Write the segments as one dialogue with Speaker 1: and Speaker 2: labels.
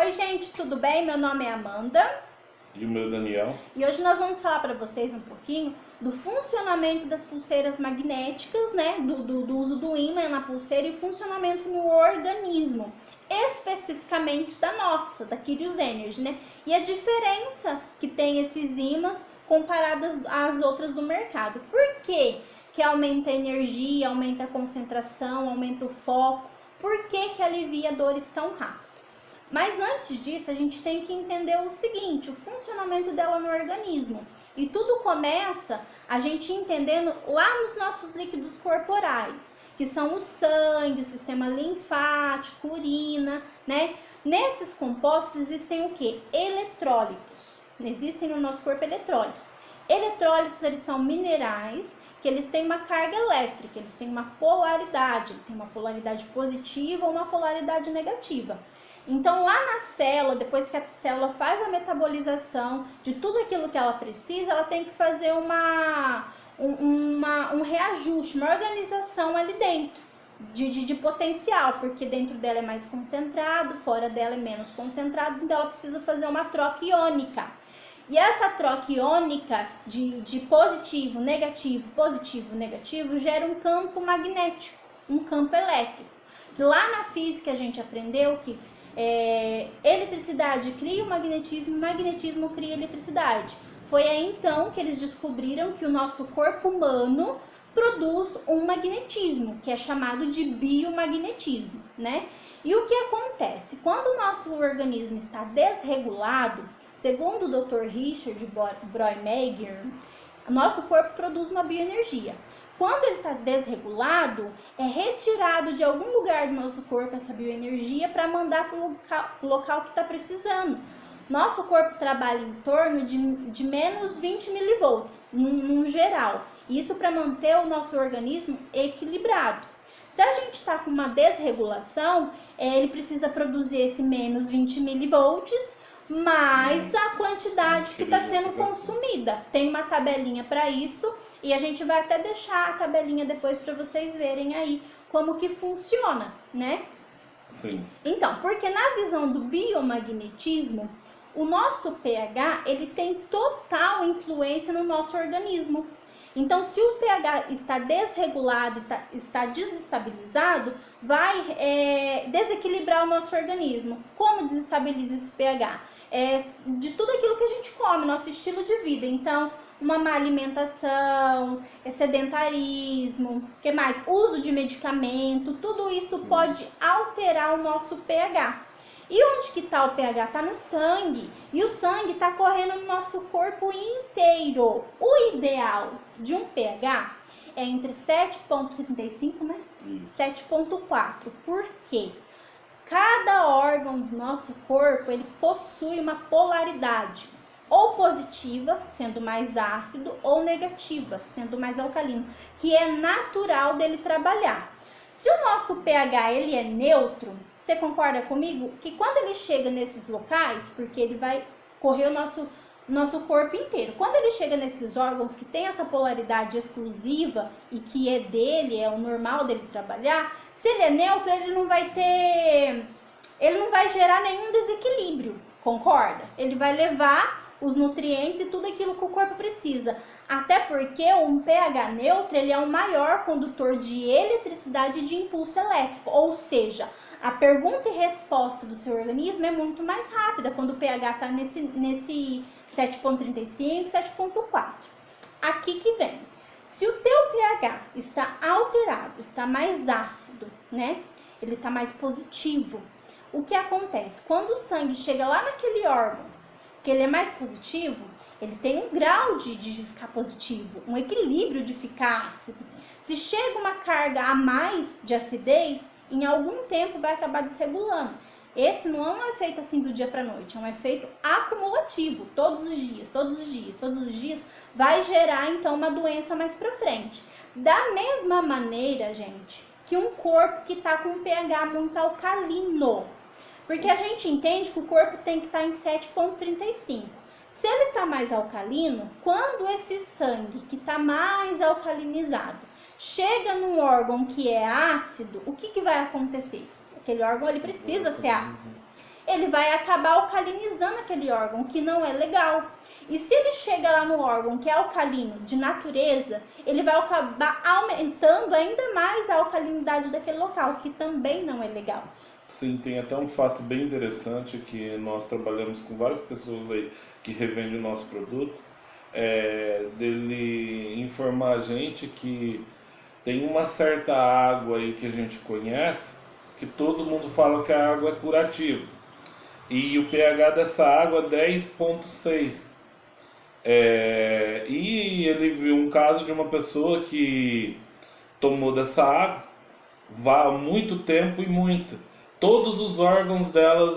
Speaker 1: Oi gente, tudo bem? Meu nome é Amanda.
Speaker 2: E o meu Daniel.
Speaker 1: E hoje nós vamos falar para vocês um pouquinho do funcionamento das pulseiras magnéticas, né? Do uso do ímã na pulseira e o funcionamento no organismo, especificamente da nossa, da Quirius Energy, né? E a diferença que tem esses ímãs comparadas às outras do mercado. Por quê? Que aumenta a energia, aumenta a concentração, aumenta o foco. Por que alivia dores tão rápido? Mas antes disso, a gente tem que entender o seguinte, o funcionamento dela no organismo. E tudo começa a gente entendendo lá nos nossos líquidos corporais, que são o sangue, o sistema linfático, urina, né? Nesses compostos existem o quê? Eletrólitos. Existem no nosso corpo eletrólitos. Eletrólitos, eles são minerais que eles têm uma carga elétrica, eles têm uma polaridade, tem uma polaridade positiva ou uma polaridade negativa. Então, lá na célula, depois que a célula faz a metabolização de tudo aquilo que ela precisa, ela tem que fazer um reajuste, uma organização ali dentro de potencial, porque dentro dela é mais concentrado, fora dela é menos concentrado, então ela precisa fazer uma troca iônica. E essa troca iônica de positivo, negativo, gera um campo magnético, um campo elétrico. Lá na física a gente aprendeu que eletricidade cria o magnetismo cria eletricidade. Foi aí então que eles descobriram que o nosso corpo humano produz um magnetismo, que é chamado de biomagnetismo, né? E o que acontece? Quando o nosso organismo está desregulado, segundo o Dr. Richard Broymager, o nosso corpo produz uma bioenergia. Quando ele está desregulado, é retirado de algum lugar do nosso corpo essa bioenergia para mandar para o local que está precisando. Nosso corpo trabalha em torno de menos 20 milivolts, no geral. Isso para manter o nosso organismo equilibrado. Se a gente está com uma desregulação, ele precisa produzir esse menos 20 milivolts, mais a quantidade que está sendo consumida. Tem uma tabelinha para isso e a gente vai até deixar a tabelinha depois para vocês verem aí como que funciona, né?
Speaker 2: Sim.
Speaker 1: Então, porque na visão do biomagnetismo, o nosso pH, ele tem total influência no nosso organismo. Então, se o pH está desregulado, está desestabilizado, vai desequilibrar o nosso organismo. Como desestabiliza esse pH? De tudo aquilo que a gente come, nosso estilo de vida. Então, uma má alimentação, sedentarismo, que mais? Uso de medicamento, tudo isso pode alterar o nosso pH. E onde que está o pH? Está no sangue. E o sangue está correndo no nosso corpo inteiro. O ideal de um pH é entre 7,35, né? 7,4. Por quê? Cada órgão do nosso corpo, ele possui uma polaridade. Ou positiva, sendo mais ácido, ou negativa, sendo mais alcalino. Que é natural dele trabalhar. Se o nosso pH ele é neutro, você concorda comigo? Que quando ele chega nesses locais, porque ele vai correr o nosso corpo inteiro. Quando ele chega nesses órgãos que tem essa polaridade exclusiva e que é dele, é o normal dele trabalhar, se ele é neutro, ele não vai gerar nenhum desequilíbrio, concorda? Ele vai levar os nutrientes e tudo aquilo que o corpo precisa. Até porque um pH neutro, ele é o maior condutor de eletricidade e de impulso elétrico. Ou seja, a pergunta e resposta do seu organismo é muito mais rápida quando o pH está nesse 7,35, 7,4. Aqui que vem. Se o teu pH está alterado, está mais ácido, né? Ele está mais positivo. O que acontece? Quando o sangue chega lá naquele órgão, que ele é mais positivo, ele tem um grau de ficar positivo, um equilíbrio de ficar ácido. Se chega uma carga a mais de acidez, em algum tempo vai acabar desregulando. Esse não é um efeito assim do dia para noite, é um efeito acumulativo, todos os dias, vai gerar então uma doença mais para frente. Da mesma maneira, gente, que um corpo que está com um pH muito alcalino, porque a gente entende que o corpo tem que estar em 7,35. Se ele está mais alcalino, quando esse sangue que está mais alcalinizado chega num órgão que é ácido, o que vai acontecer? Aquele órgão ele precisa ser ácido. ele vai acabar alcalinizando aquele órgão, o que não é legal. E se ele chega lá no órgão que é alcalino de natureza, ele vai acabar aumentando ainda mais a alcalinidade daquele local, que também não é legal.
Speaker 2: Sim, tem até um fato bem interessante que nós trabalhamos com várias pessoas aí que revendem o nosso produto, dele informar a gente que tem uma certa água aí que a gente conhece, que todo mundo fala que a água é curativa. E o pH dessa água é 10,6. E ele viu um caso de uma pessoa que tomou dessa água há muito tempo e muito. Todos os órgãos delas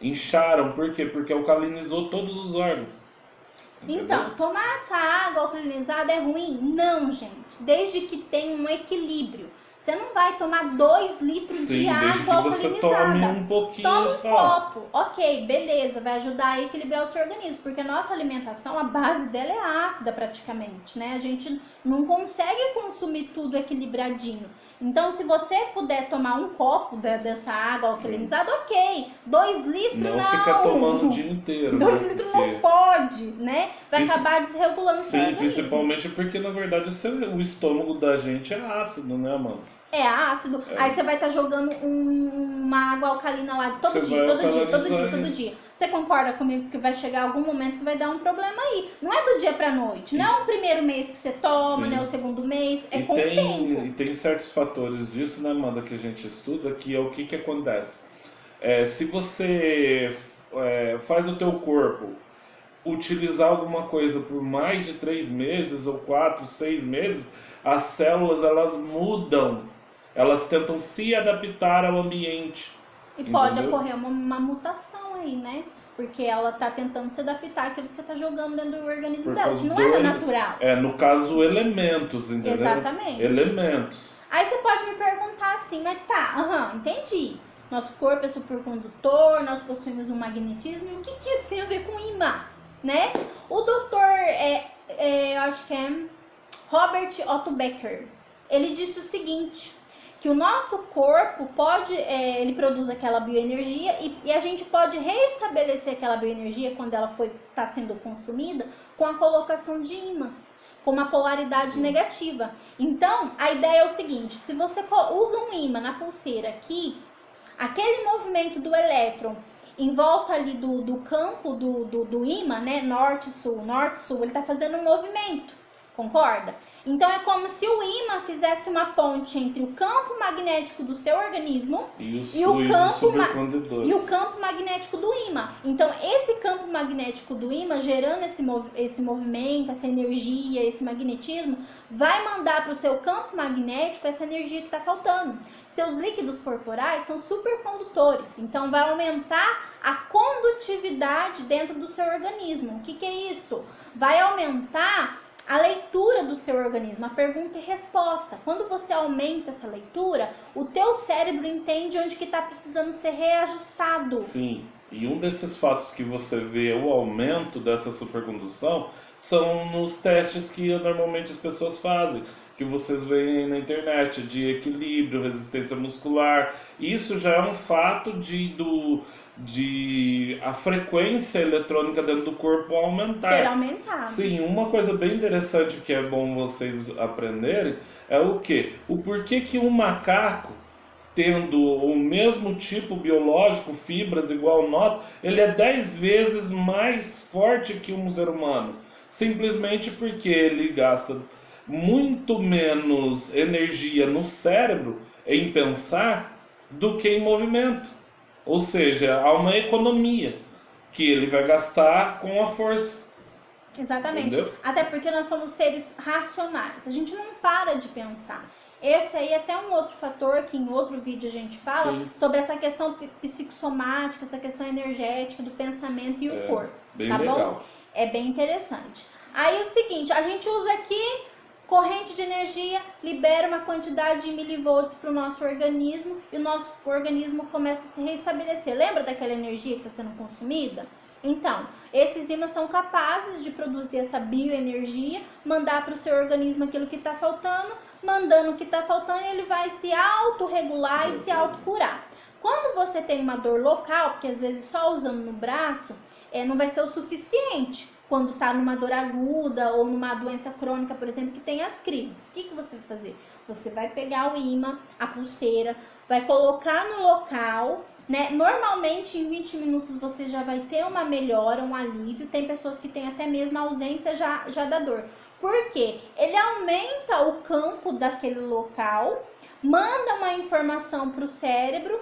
Speaker 2: incharam. Por quê? Porque alcalinizou todos os órgãos. Entendeu?
Speaker 1: Então, tomar essa água alcalinizada é ruim? Não, gente. Desde que tenha um equilíbrio. Você não vai tomar 2 litros de água
Speaker 2: desde que
Speaker 1: alcalinizada.
Speaker 2: você tome um pouquinho
Speaker 1: Toma um
Speaker 2: só.
Speaker 1: copo. Ok, beleza. Vai ajudar a equilibrar o seu organismo. Porque a nossa alimentação, a base dela é ácida praticamente, né? A gente não consegue consumir tudo equilibradinho. Então, se você puder tomar um copo dessa água alcalinizada, ok. 2 litros não.
Speaker 2: Não fica tomando o dia inteiro.
Speaker 1: 2
Speaker 2: né?
Speaker 1: litros
Speaker 2: Porque...
Speaker 1: não pode, né? Vai acabar desregulando o seu
Speaker 2: Sim,
Speaker 1: organismo.
Speaker 2: principalmente porque, na verdade, o estômago da gente é ácido, né, mano?
Speaker 1: É ácido. Aí você vai estar jogando uma água alcalina lá todo dia. Você concorda comigo que vai chegar algum momento que vai dar um problema aí? Não é do dia pra noite. Não é o primeiro mês que você toma, não é o segundo mês. É com o tempo.
Speaker 2: E tem certos fatores disso, né, Amanda, que a gente estuda, que é o que acontece. Se você faz o teu corpo utilizar alguma coisa por mais de 3 meses, ou 4, 6 meses, as células, elas mudam. Elas tentam se adaptar ao ambiente.
Speaker 1: E pode ocorrer uma mutação aí, né? Porque ela tá tentando se adaptar àquilo que você tá jogando dentro do organismo dela, que não era natural.
Speaker 2: No caso, elementos, entendeu?
Speaker 1: Exatamente.
Speaker 2: Elementos.
Speaker 1: Aí você pode me perguntar assim, mas tá, entendi. Nosso corpo é supercondutor, nós possuímos um magnetismo, e o que isso tem a ver com imã, né? O doutor, eu acho que é Robert Otto Becker, ele disse o seguinte, que o nosso corpo pode, ele produz aquela bioenergia e a gente pode reestabelecer aquela bioenergia quando ela está sendo consumida com a colocação de ímãs, com uma polaridade negativa. Então, a ideia é o seguinte, se você usa um ímã na pulseira aqui, aquele movimento do elétron em volta ali do campo do ímã, né, norte-sul, ele está fazendo um movimento, concorda? Então é como se o ímã fizesse uma ponte entre o campo magnético do seu organismo e o campo magnético do ímã. Então esse campo magnético do ímã, gerando esse movimento, essa energia, esse magnetismo, vai mandar para o seu campo magnético essa energia que está faltando. Seus líquidos corporais são supercondutores, então vai aumentar a condutividade dentro do seu organismo. O que é isso? Vai aumentar a leitura do seu organismo, a pergunta e resposta. Quando você aumenta essa leitura, o teu cérebro entende onde que está precisando ser reajustado.
Speaker 2: Sim, e um desses fatos que você vê o aumento dessa supercondução são nos testes que normalmente as pessoas fazem, que vocês veem na internet, de equilíbrio, resistência muscular. Isso já é um fato de a frequência eletrônica dentro do corpo aumentar.
Speaker 1: Ter aumentado.
Speaker 2: Sim, uma coisa bem interessante que é bom vocês aprenderem é o quê? O porquê que um macaco, tendo o mesmo tipo biológico, fibras igual ao nosso, ele é 10 vezes mais forte que um ser humano. Simplesmente porque ele gasta muito menos energia no cérebro em pensar do que em movimento. Ou seja, há uma economia que ele vai gastar com a força.
Speaker 1: Exatamente.
Speaker 2: Entendeu?
Speaker 1: Até porque nós somos seres racionais. A gente não para de pensar. Esse aí é até um outro fator que em outro vídeo a gente fala. Sim. Sobre essa questão psicossomática, essa questão energética do pensamento e o corpo.
Speaker 2: Bem
Speaker 1: tá
Speaker 2: legal.
Speaker 1: Bom? É bem interessante. Aí o seguinte, a gente usa aqui corrente de energia, libera uma quantidade de milivolts para o nosso organismo e o nosso organismo começa a se restabelecer. Lembra daquela energia que está sendo consumida? Então, esses ímãs são capazes de produzir essa bioenergia, mandar para o seu organismo aquilo que está faltando, mandando o que está faltando, ele vai se autorregular e se autocurar. Quando você tem uma dor local, porque às vezes só usando no braço, não vai ser o suficiente. Quando tá numa dor aguda ou numa doença crônica, por exemplo, que tem as crises. O que você vai fazer? Você vai pegar o ímã, a pulseira, vai colocar no local, né? Normalmente em 20 minutos você já vai ter uma melhora, um alívio. Tem pessoas que têm até mesmo a ausência já da dor. Por quê? Ele aumenta o campo daquele local, manda uma informação para o cérebro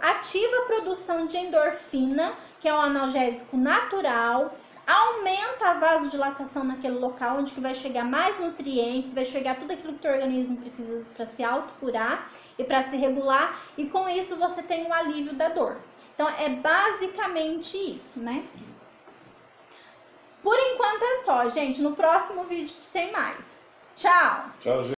Speaker 1: ativa a produção de endorfina, que é um analgésico natural, aumenta a vasodilatação naquele local, onde que vai chegar mais nutrientes, vai chegar tudo aquilo que o organismo precisa para se autocurar e para se regular, e com isso você tem o alívio da dor. Então é basicamente isso, né?
Speaker 2: Sim.
Speaker 1: Por enquanto é só, gente. No próximo vídeo tem mais. Tchau!
Speaker 2: Tchau, gente.